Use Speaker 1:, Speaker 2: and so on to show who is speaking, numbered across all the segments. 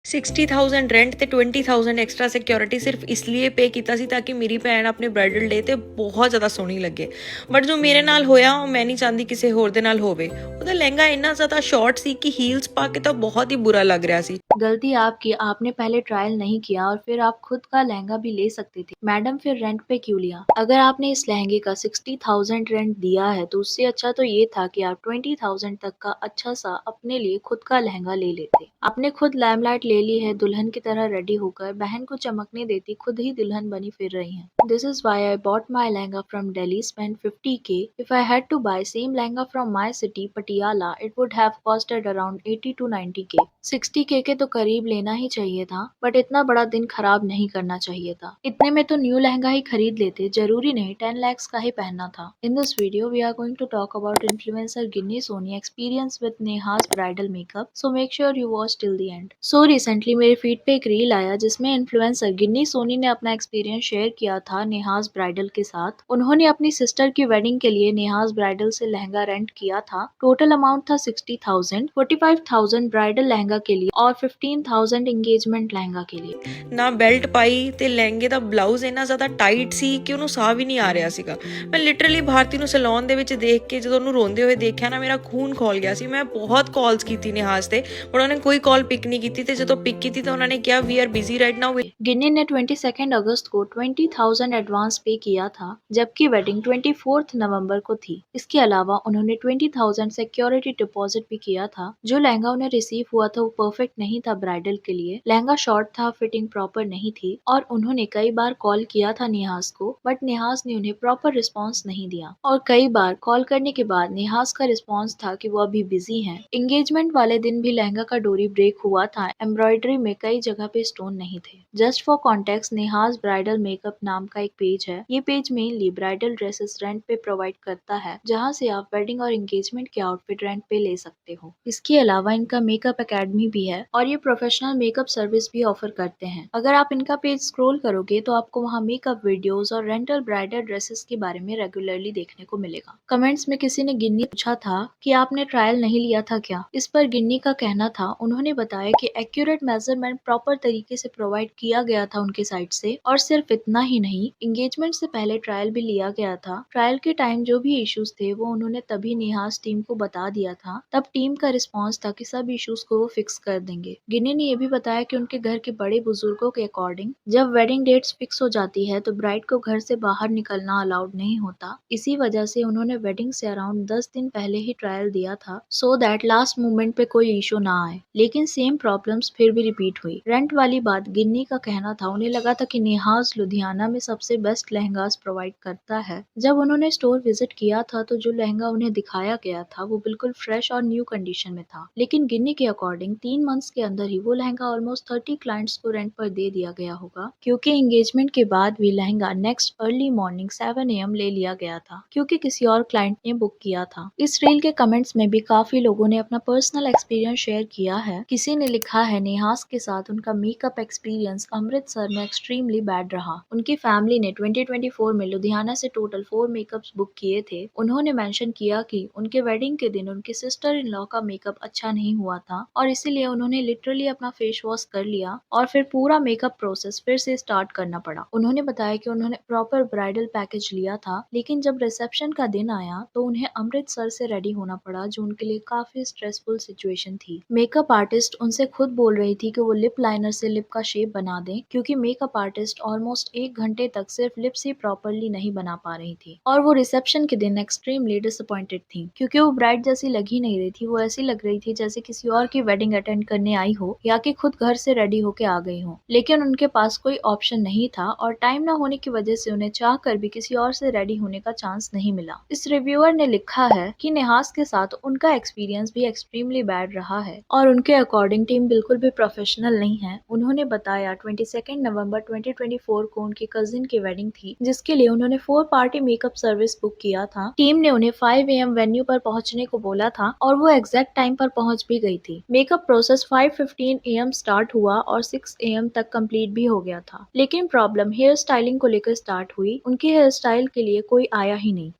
Speaker 1: 60,000 rent ਤੇ 20,000 extra security ਸਿਰਫ ਇਸ ਲਈ ਪੇ ਕੀਤਾ ਸੀ ਤਾਂ ਕਿ ਮੇਰੀ ਭੈਣ ਆਪਣੇ ਬ੍ਰਾਈਡਲ ਡੇ ਤੇ ਬਹੁਤ ਜ਼ਿਆਦਾ ਸੋਹਣੀ ਲੱਗੇ। ਬਟ ਜੋ ਮੇਰੇ ਨਾਲ ਹੋਇਆ ਉਹ ਮੈਂ ਨਹੀਂ ਚਾਹੁੰਦੀ ਕਿਸੇ ਹੋਰ ਦੇ ਨਾਲ ਹੋਵੇ। ਉਹਦਾ ਲਹਿੰਗਾ ਇੰਨਾ ਜ਼ਿਆਦਾ ਸ਼ਾਰਟ ਸੀ ਕਿ ਹੀਲਸ ਪਾ ਕੇ ਤਾਂ ਬਹੁਤ ਹੀ ਬੁਰਾ ਲੱਗ ਰਿਹਾ ਸੀ।
Speaker 2: गलती आपकी, आपने पहले ट्रायल नहीं किया और फिर आप खुद का लहंगा भी ले सकती थी। मैडम फिर रेंट पे क्यों लिया? अगर आपने इस लहंगे का 60,000 रेंट दिया है तो उससे अच्छा तो ये था कि आप 20,000 तक का अच्छा सा अपने लिए खुद का लहंगा ले लेते। आपने खुद लैमलाइट ले ली है, दुल्हन की तरह रेडी होकर बहन को चमकने देती खुद ही दुल्हन बनी फिर रही हैं। This is why I bought my lehenga from Delhi, spent 50K. If I had to buy same lehenga from my city, Patiala, it would have costed around 80 to 90K. 60K के तो करीब लेना ही चाहिए था, बट इतना बड़ा दिन खराब नहीं करना चाहिए था। इतने में तो न्यू लहंगा ही खरीद लेते, जरूरी नहीं 10 lakhs का ही पहनना था। In this video we are going to talk about influencer Ginni Soni experience with Neha's bridal makeup, so make sure you watch till the end. So recently मेरे फीड पे एक रील आया जिसमें इन्फ्लुएंसर गिन्नी सोनी ने अपना एक्सपीरियंस शेयर किया था नेहाज ब्राइडल के साथ। उन्होंने अपनी सिस्टर की वेडिंग के लिए नेहाज ब्राइडल से लहंगा रेंट किया था। टोटल अमाउंट था 60,000, 45,000 ब्राइडल लहंगा के लिए और 15,000 इंगेजमेंट लहंगा के लिए।
Speaker 1: ਨਾ ਬੈਲਟ ਪਾਈ ਤੇ ਲਹਿੰਗੇ ਦਾ ਬਲਾਊਜ਼ ਇੰਨਾ ਜ਼ਿਆਦਾ ਟਾਈਟ ਸੀ ਕਿ ਉਹਨੂੰ ਸਾਹ ਵੀ ਨਹੀਂ ਆ ਰਿਹਾ ਸੀਗਾ। ਮੈਂ ਲਿਟਰਲੀ ਭਾਰਤੀ ਨੂੰ ਸੈਲੂਨ ਦੇ ਵਿੱਚ ਦੇਖ ਕੇ ਜਦੋਂ ਉਹਨੂੰ ਰੋਂਦੇ ਹੋਏ ਦੇਖਿਆ ਨਾ ਮੇਰਾ ਖੂਨ ਖੌਲ ਗਿਆ ਸੀ। ਮੈਂ ਬਹੁਤ ਕਾਲਸ ਕੀਤੀ ਨਿਹਾਜ਼ ਤੇ, ਉਹਨਾਂ ਨੇ ਕੋਈ ਕਾਲ ਪਿਕ ਨਹੀਂ ਕੀਤੀ ਤੇ ਜਦੋਂ ਪਿਕ ਕੀਤੀ ਤਾਂ ਉਹਨਾਂ ਨੇ ਕਿਹਾ we are busy right now.
Speaker 2: Ginni ने 22 अगस्त को 20,000 एडवांस पे किया था, जबकि वेडिंग 24 नवंबर को थी। इसके अलावा उन्होंने 20,000 सिक्योरिटी डिपॉजिट भी किया था। जो लहंगा उन्हें रिसीव हुआ था वो परफेक्ट नहीं था ब्राइडल के लिए। लहंगा शॉर्ट था, फिटिंग प्रॉपर नहीं थी और उन्होंने कई बार कॉल किया था नेहाज को, बट नेहाज ने उन्हें प्रॉपर रिस्पॉन्स नहीं दिया और कई बार कॉल करने के बाद नेहाज का रिस्पॉन्स था कि वो अभी बिजी हैं। एंगेजमेंट वाले दिन भी लहंगा का डोरी ब्रेक हुआ था, एम्ब्रॉयडरी में कई जगह पे स्टोन नहीं थे। Just for context, Neha's bridal makeup नाम का एक पेज है। ये page mainly bridal dresses rent पे प्रोवाइड करता है, जहाँ से आप वेडिंग और एंगेजमेंट के आउटफिट रेंट पे ले सकते हो। इसके अलावा इनका मेकअप एकेडमी भी है और ये प्रोफेशनल मेकअप सर्विस भी ऑफर करते हैं। अगर आप इनका पेज स्क्रॉल करोगे तो आपको वहाँ मेकअप वीडियोस और रेंटल ब्राइडल ड्रेसेस के बारे में रेगुलरली देखने को मिलेगा। कमेंट्स में किसी ने गिन्नी पूछा था कि आपने ट्रायल नहीं लिया था क्या? इस पर गिन्नी का कहना था, उन्होंने बताया कि एक्यूरेट मेजरमेंट प्रॉपर तरीके से प्रोवाइड किया गया था उनके साइड से और सिर्फ इतना ही नहीं, एंगेजमेंट से पहले ट्रायल भी लिया गया था। ट्रायल के टाइम जो भी इश्यूज थे वो उन्होंने तभी नेहाज टीम को बता दिया था। तब टीम का रिस्पॉन्स था कि सब इश्यूज को वो फिक्स कर देंगे। गिन्नी ने यह भी बताया कि उनके घर के बड़े बुजुर्गों के अकॉर्डिंग जब वेडिंग डेट्स फिक्स हो जाती है तो ब्राइड को घर से बाहर निकलना अलाउड नहीं होता। इसी वजह से उन्होंने वेडिंग से अराउंड 10 दिन पहले ही ट्रायल दिया था, सो दैट लास्ट मोमेंट पे कोई इशू ना आए। लेकिन सेम प्रॉब्लम्स फिर भी रिपीट हुई। रेंट वाली बात गिन्नी का कहना था, उन्हें लगा था कि नेहाज लुधियाना में सबसे बेस्ट लहंगास प्रोवाइड करता है। जब उन्होंने स्टोर विजिट किया था तो जो लहंगा उन्हें दिखाया गया था वो बिल्कुल फ्रेश और न्यू कंडीशन में था। लेकिन गिन्नी के अकॉर्डिंग 3 मंथ्स के अंदर ही वो लहंगा ऑलमोस्ट 30 क्लाइंट्स को रेंट पर दे दिया गया होगा, क्योंकि एंगेजमेंट के बाद भी lehenga next early morning 7 AM ले लिया गया था, क्योंकि किसी और क्लाइंट ने बुक किया था। इस रील के कमेंट्स में भी काफी लोगों ने अपना पर्सनल एक्सपीरियंस शेयर किया है। किसी ने लिखा है, नेहाज के साथ उनका मेकअप एक्सपीरियंस अमृतसर में एक्सट्रीमली बैड रहा। उनकी फैमिली ने 2024 में लुधियाना से टोटल 4 मेकअप्स बुक किए थे। उन्होंने मेंशन किया कि उनके वेडिंग के दिन उनकी सिस्टर इन लॉ का मेकअप अच्छा नहीं हुआ था और इसीलिए उन्होंने लिटरली अपना फेस वॉश कर लिया और फिर पूरा मेकअप प्रोसेस फिर से स्टार्ट करना पड़ा। उन्होंने बताया कि उन्होंने प्रॉपर ब्राइडल पैकेज लिया था, लेकिन जब रिसेप्शन का दिन आया तो उन्हें अमृतसर से रेडी होना पड़ा, जो उनके लिए काफी स्ट्रेसफुल सिचुएशन थी। मेकअप आर्टिस्ट उनसे खुद बोल रही थी कि वो लिप लाइनर से लिप का शेप बना दें, क्योंकि मेकअप आर्टिस्ट ऑलमोस्ट 1 घंटे तक सिर्फ लिप्स ही प्रॉपरली नहीं बना पा रही थी और वो रिसेप्शन के दिन एक्सट्रीमली डिसअपॉइंटेड थी, क्योंकि वो ब्राइड जैसी लग ही नहीं रही थी। वो ऐसी लग रही थी जैसे किसी और की वेडिंग अटेंड करने आई हो या कि खुद घर से रेडी होके आ गई हो। लेकिन उनके पास कोई ऑप्शन नहीं था और टाइम ना होने की वजह से उन्हें चाह कर भी किसी और से रेडी होने का चांस नहीं मिला। इस रिव्यूअर ने लिखा है कि नेहाज के साथ उनका एक्सपीरियंस भी एक्सट्रीमली बैड रहा है और उनके अकॉर्डिंग टीम बिल्कुल भी प्रोफेशनल नहीं है। उन्होंने बताया 22 नवंबर 2024 को उनकी कजिन की वेडिंग थी, जिसके लिए उन्होंने 4 पार्टी मेकअप सर्विस बुक किया था। टीम ने उन्हें 5 AM वेन्यू पर पहुंचने को बोला था और वो एग्जैक्ट टाइम पर पहुंच भी गई थी। मेकअप प्रोसेस 5:15 AM स्टार्ट हुआ और 6 AM तक कंप्लीट भी हो गया था। लेकिन प्रॉब्लम हेयर स्टाइलिंग को लेकर स्टार्ट हुई। उनके हेयर स्टाइल के लिए कोई आया ही नहीं।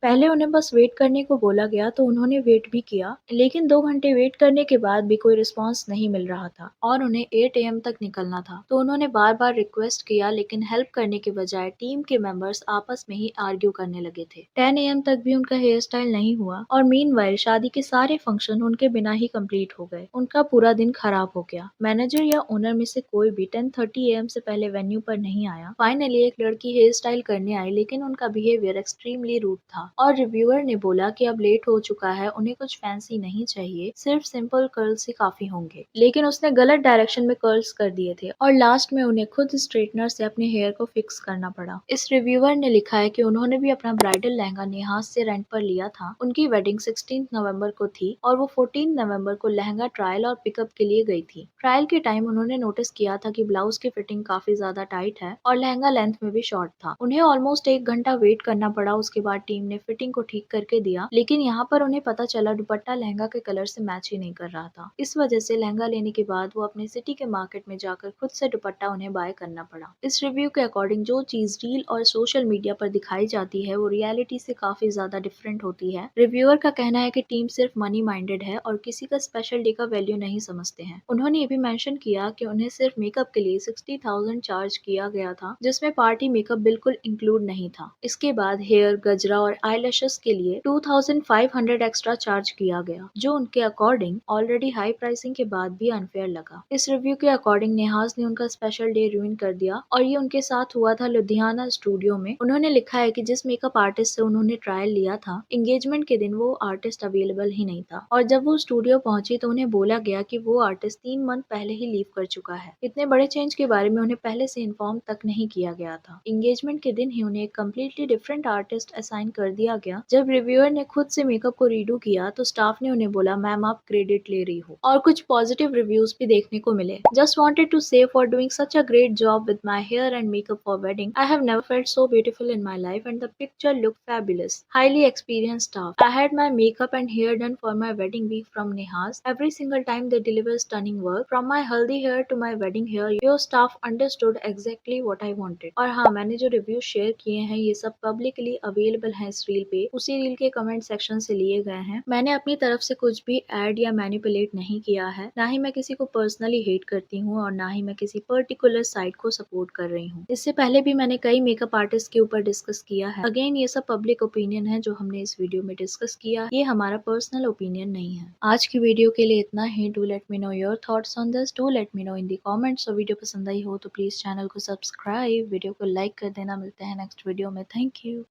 Speaker 2: पहले उन्हें बस वेट करने को बोला गया तो उन्होंने वेट भी किया, लेकिन 2 घंटे वेट करने के बाद भी कोई रिस्पॉन्स नहीं मिल रहा था और उन्हें 8 AM तक निकलना था। तो उन्होंने बार-बार रिक्वेस्ट किया, लेकिन हेल्प करने के बजाय टीम के मेंबर्स आपस में ही आर्ग्यू करने लगे थे। 10 AM तक भी उनका हेयर स्टाइल नहीं हुआ और मीनवाइल शादी के सारे फंक्शन उनके बिना ही कंप्लीट हो गए। उनका पूरा दिन खराब हो गया। मैनेजर या ओनर में से कोई भी 10:30 AM से पहले वेन्यू पर नहीं आया। फाइनली एक लड़की हेयर स्टाइल करने आई, लेकिन उनका बिहेवियर एक्सट्रीमली रूड था और रिव्यूअर ने बोला कि अब लेट हो चुका है, उन्हें कुछ फैंसी नहीं चाहिए, सिर्फ सिंपल कर्ल्स ही काफी होंगे। लेकिन उसने गलत डायरेक्शन में कर्ल्स कर दिए थे और लास्ट में उन्हें खुद स्ट्रेटनर से अपने हेयर को फिक्स करना पड़ा। इस रिव्यूअर ने लिखा है कि उन्होंने भी अपना ब्राइडल लहंगा नेहास से रेंट पर लिया था। उनकी वेडिंग 16 नवंबर को थी और वो 14 नवंबर को लहंगा ट्रायल और पिकअप के लिए गई थी। ट्रायल के टाइम उन्होंने नोटिस किया था कि ब्लाउज की फिटिंग काफी ज्यादा टाइट है और लहंगा लेंथ में भी शॉर्ट था। उन्हें ऑलमोस्ट 1 घंटा वेट करना पड़ा। उसके बाद टीम ने फिटिंग को ठीक करके दिया, लेकिन यहाँ पर उन्हें पता चला दुपट्टा लहंगा के कलर से मैच ही नहीं कर रहा था। इस वजह से लहंगा लेने के बाद वो अपने सिटी के मार्केट में जाकर खुद से दुपट्टा उन्हें बाय करना पड़ा। इस रिव्यू के अकॉर्डिंग जो चीज रील और सोशल मीडिया पर दिखाई जाती है वो रियलिटी से काफी ज्यादा डिफरेंट होती है। रिव्यूअर का कहना है कि टीम सिर्फ मनी माइंडेड है और किसी का स्पेशल डे का वैल्यू नहीं समझते हैं। उन्होंने ये भी मेंशन किया कि उन्हें सिर्फ मेकअप के लिए 60,000 चार्ज किया गया था, जिसमें पार्टी मेकअप बिल्कुल इंक्लूड नहीं था। इसके बाद हेयर, गजरा और आईलैशेस के लिए 2500 एक्स्ट्रा चार्ज किया गया, जो उनके अकॉर्डिंग ऑलरेडी हाई प्राइसिंग के बाद भी अनफेयर लगा। इस रिव्यू के अकॉर्डिंग नेहास ने उनका स्पेशल डे रूइन कर दिया और ये उनके साथ हुआ था लुधियाना स्टूडियो में। उन्होंने लिखा है कि जिस मेकअप आर्टिस्ट से उन्होंने ट्रायल लिया था, एंगेजमेंट के दिन वो आर्टिस्ट अवेलेबल ही नहीं था और जब वो स्टूडियो पहुंची तो उन्हें बोला गया कि वो आर्टिस्ट 3 मंथ पहले ही लीव कर चुका है। इतने बड़े चेंज के बारे में उन्हें पहले से इन्फॉर्म तक नहीं किया गया था। एंगेजमेंट के दिन ही उन्हें एक कम्प्लीटली डिफरेंट आर्टिस्ट असाइन कर दिया गया। जब रिव्यूअर ने खुद से मेकअप को रीडू किया तो स्टाफ ने उन्हें बोला, मैम आप क्रेडिट ले रही हो। और कुछ पॉजिटिव रिव्यूज भी देखने को मिले। Just wanted to say for doing such a great job with my hair and makeup for wedding. I have never felt so beautiful in my life and the picture looked fabulous. Highly experienced staff. I had my makeup and hair done for my wedding week from Nehas. Every single time they deliver stunning work. From my healthy hair to my wedding hair, your staff understood exactly what I wanted. और हाँ, मैंने जो review share किए हैं ये सब publicly available हैं इस रील पे, उसी रील के कमेंट सेक्शन से लिए गए हैं। मैंने अपनी तरफ से कुछ भी ऐड या मैनिपुलेट नहीं किया है, ना ही मैं किसी को पर्सनली हेट करती हूँ और ना ही मैं किसी पर्टिकुलर साइड को सपोर्ट कर रही हूँ। इससे पहले भी मैंने कई मेकअप आर्टिस्ट के ऊपर डिस्कस किया है। अगेन ये सब पब्लिक ओपिनियन है जो हमने इस वीडियो में डिस्कस किया, ये हमारा पर्सनल ओपिनियन नहीं है। आज की वीडियो के लिए इतना ही। Do let me know your thoughts on this, do let me know in the comments. और वीडियो पसंद आई हो तो प्लीज चैनल को सब्सक्राइब, वीडियो को लाइक कर देना। मिलते हैं नेक्स्ट वीडियो में। Thank you.